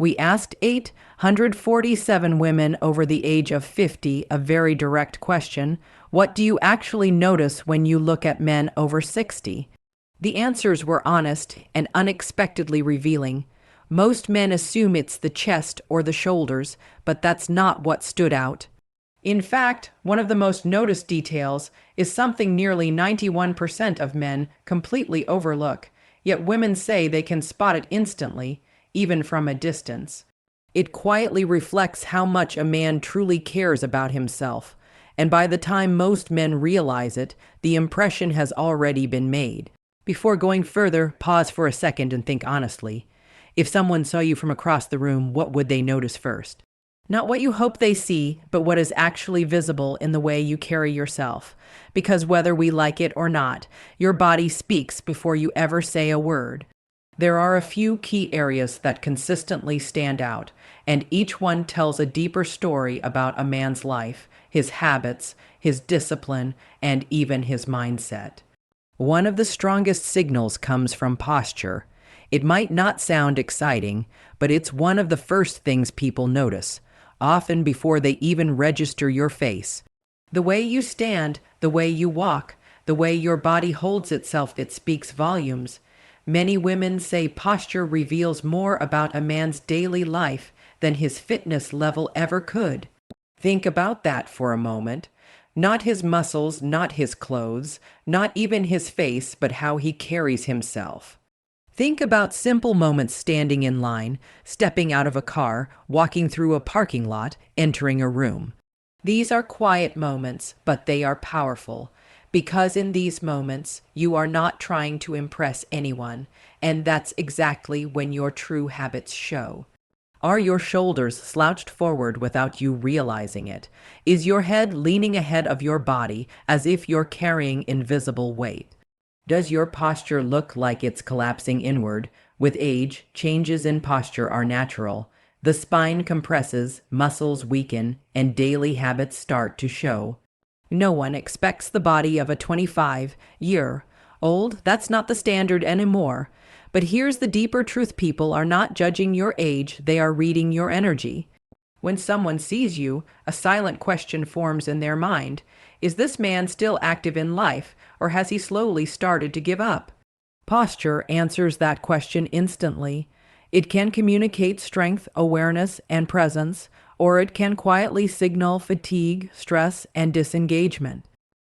We asked 847 women over the age of 50 a very direct question: what do you actually notice when you look at men over 60? The answers were honest and unexpectedly revealing. Most men assume it's the chest or the shoulders, but that's not what stood out. In fact, one of the most noticed details is something nearly 91% of men completely overlook, yet women say they can spot it instantly, even from a distance. It quietly reflects how much a man truly cares about himself, and by the time most men realize it, the impression has already been made. Before going further, pause for a second and think honestly. If someone saw you from across the room, what would they notice first? Not what you hope they see, but what is actually visible in the way you carry yourself. Because whether we like it or not, your body speaks before you ever say a word. There are a few key areas that consistently stand out, and each one tells a deeper story about a man's life, his habits, his discipline, and even his mindset. One of the strongest signals comes from posture. It might not sound exciting, but it's one of the first things people notice, often before they even register your face. The way you stand, the way you walk, the way your body holds itself, it speaks volumes. Many women say posture reveals more about a man's daily life than his fitness level ever could. Think about that for a moment. Not his muscles, not his clothes, not even his face, but how he carries himself. Think about simple moments: standing in line, stepping out of a car, walking through a parking lot, entering a room. These are quiet moments, but they are powerful, because in these moments, you are not trying to impress anyone, and that's exactly when your true habits show. Are your shoulders slouched forward without you realizing it? Is your head leaning ahead of your body as if you're carrying invisible weight? Does your posture look like it's collapsing inward? With age, changes in posture are natural. The spine compresses, muscles weaken, and daily habits start to show. No one expects the body of a 25-year-old. That's not the standard anymore. But here's the deeper truth: people are not judging your age, they are reading your energy. When someone sees you, a silent question forms in their mind. Is this man still active in life, or has he slowly started to give up? Posture answers that question instantly. It can communicate strength, awareness, and presence, or it can quietly signal fatigue, stress, and disengagement.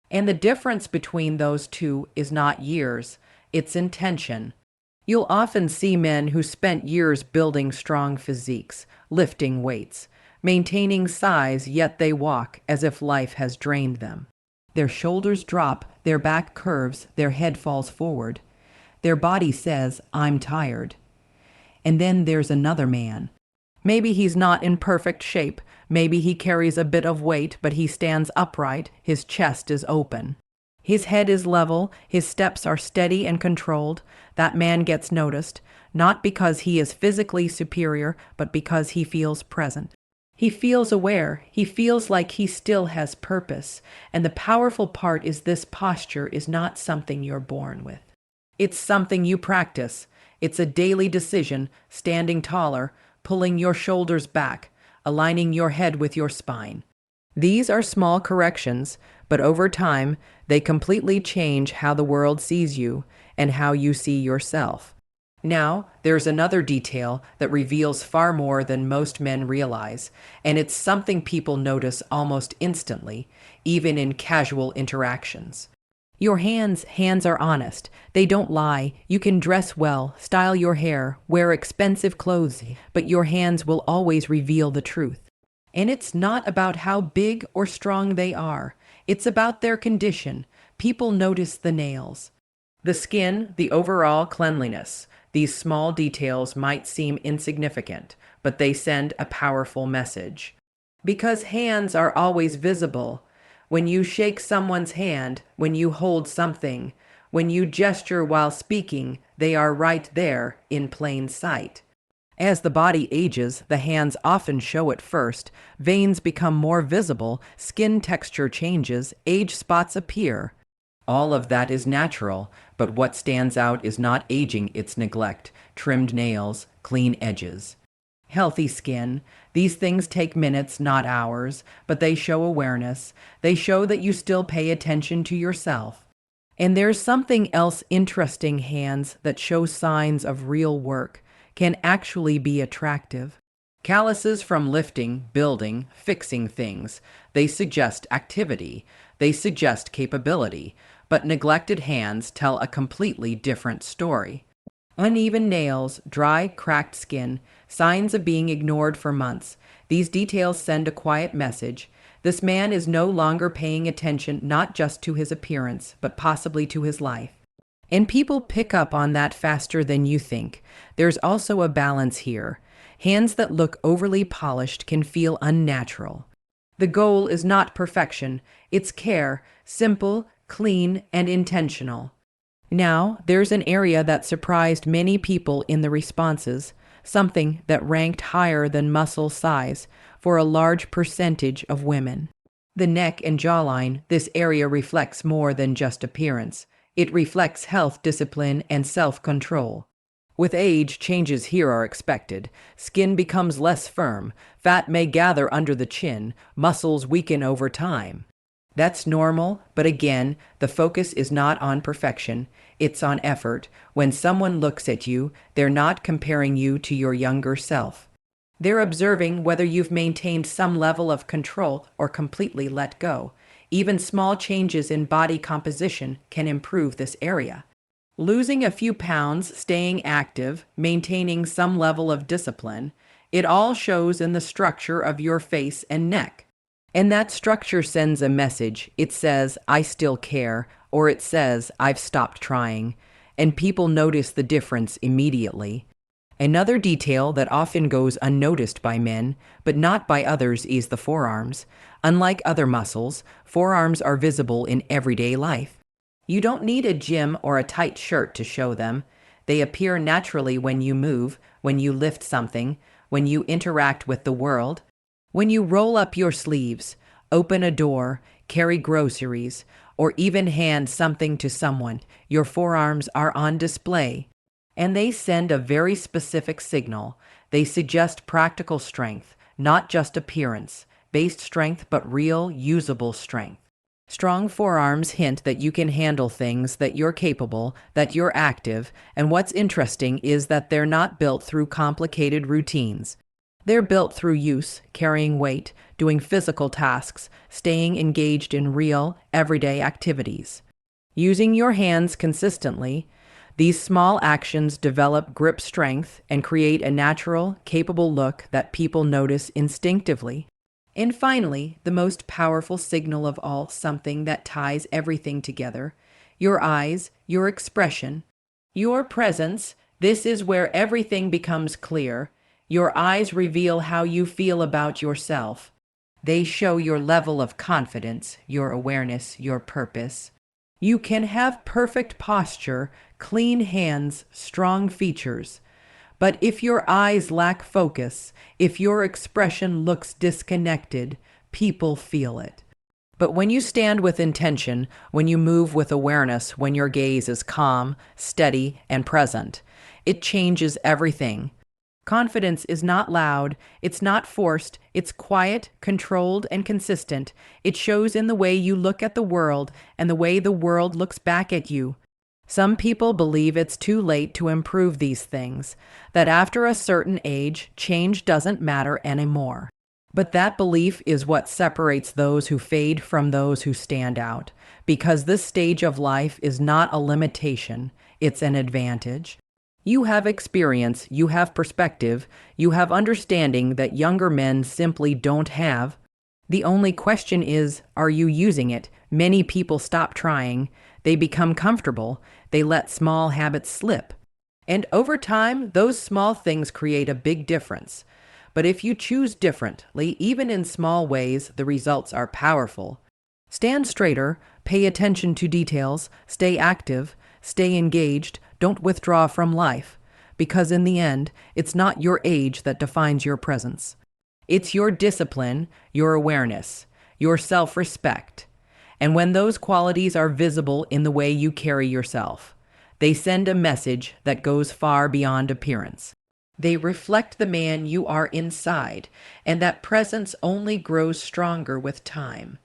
And the difference between those two is not years, it's intention. You'll often see men who spent years building strong physiques, lifting weights, maintaining size, yet they walk as if life has drained them. Their shoulders drop, their back curves, their head falls forward. Their body says, "I'm tired." And then there's another man. Maybe he's not in perfect shape, maybe he carries a bit of weight, but he stands upright, his chest is open. His head is level, his steps are steady and controlled. That man gets noticed, not because he is physically superior, but because he feels present. He feels aware, he feels like he still has purpose. And the powerful part is this: posture is not something you're born with. It's something you practice. It's a daily decision: standing taller, pulling your shoulders back, aligning your head with your spine. These are small corrections, but over time, they completely change how the world sees you and how you see yourself. Now, there's another detail that reveals far more than most men realize, and it's something people notice almost instantly, even in casual interactions. Your hands are honest. They don't lie. You can dress well, style your hair, wear expensive clothes, but your hands will always reveal the truth. And it's not about how big or strong they are. It's about their condition. People notice the nails, the skin, the overall cleanliness. These small details might seem insignificant, but they send a powerful message. Because hands are always visible. When you shake someone's hand, when you hold something, when you gesture while speaking, they are right there in plain sight. As the body ages, the hands often show it first. Veins become more visible, skin texture changes, age spots appear. All of that is natural, but what stands out is not aging, it's neglect, trimmed nails, clean edges. Healthy skin. These things take minutes, not hours, but they show awareness. They show that you still pay attention to yourself. And there's something else interesting. Hands that show signs of real work can actually be attractive. Calluses from lifting, building, fixing things. They suggest activity. They suggest capability. But neglected hands tell a completely different story. Uneven nails, dry, cracked skin, signs of being ignored for months. These details send a quiet message. This man is no longer paying attention not just to his appearance, but possibly to his life. And people pick up on that faster than you think. There's also a balance here. Hands that look overly polished can feel unnatural. The goal is not perfection, it's care, simple, clean, and intentional. Now, there's an area that surprised many people in the responses, something that ranked higher than muscle size for a large percentage of women. The neck and jawline. This area reflects more than just appearance. It reflects health, discipline, and self-control. With age, changes here are expected. Skin becomes less firm, fat may gather under the chin, muscles weaken over time. That's normal, but again, the focus is not on perfection, it's on effort. When someone looks at you, they're not comparing you to your younger self. They're observing whether you've maintained some level of control or completely let go. Even small changes in body composition can improve this area. Losing a few pounds, staying active, maintaining some level of discipline, it all shows in the structure of your face and neck. And that structure sends a message. It says, I still care, or it says, I've stopped trying. And people notice the difference immediately. Another detail that often goes unnoticed by men, but not by others, is the forearms. Unlike other muscles, forearms are visible in everyday life. You don't need a gym or a tight shirt to show them. They appear naturally when you move, when you lift something, when you interact with the world. When you roll up your sleeves, open a door, carry groceries, or even hand something to someone, your forearms are on display. And they send a very specific signal. They suggest practical strength, not just appearance-based strength, but real, usable strength. Strong forearms hint that you can handle things, that you're capable, that you're active, and what's interesting is that they're not built through complicated routines. They're built through use, carrying weight, doing physical tasks, staying engaged in real, everyday activities. Using your hands consistently, these small actions develop grip strength and create a natural, capable look that people notice instinctively. And finally, the most powerful signal of all, something that ties everything together, your eyes, your expression, your presence. This is where everything becomes clear. Your eyes reveal how you feel about yourself. They show your level of confidence, your awareness, your purpose. You can have perfect posture, clean hands, strong features. But if your eyes lack focus, if your expression looks disconnected, people feel it. But when you stand with intention, when you move with awareness, when your gaze is calm, steady, and present, it changes everything. Confidence is not loud, it's not forced, it's quiet, controlled, and consistent. It shows in the way you look at the world and the way the world looks back at you. Some people believe it's too late to improve these things, that after a certain age, change doesn't matter anymore. But that belief is what separates those who fade from those who stand out, because this stage of life is not a limitation, it's an advantage. You have experience, you have perspective, you have understanding that younger men simply don't have. The only question is, are you using it? Many people stop trying. They become comfortable. They let small habits slip. And over time, those small things create a big difference. But if you choose differently, even in small ways, the results are powerful. Stand straighter, pay attention to details, stay active, stay engaged, don't withdraw from life. Because in the end, it's not your age that defines your presence. It's your discipline, your awareness, your self-respect. And when those qualities are visible in the way you carry yourself, they send a message that goes far beyond appearance. They reflect the man you are inside, and that presence only grows stronger with time.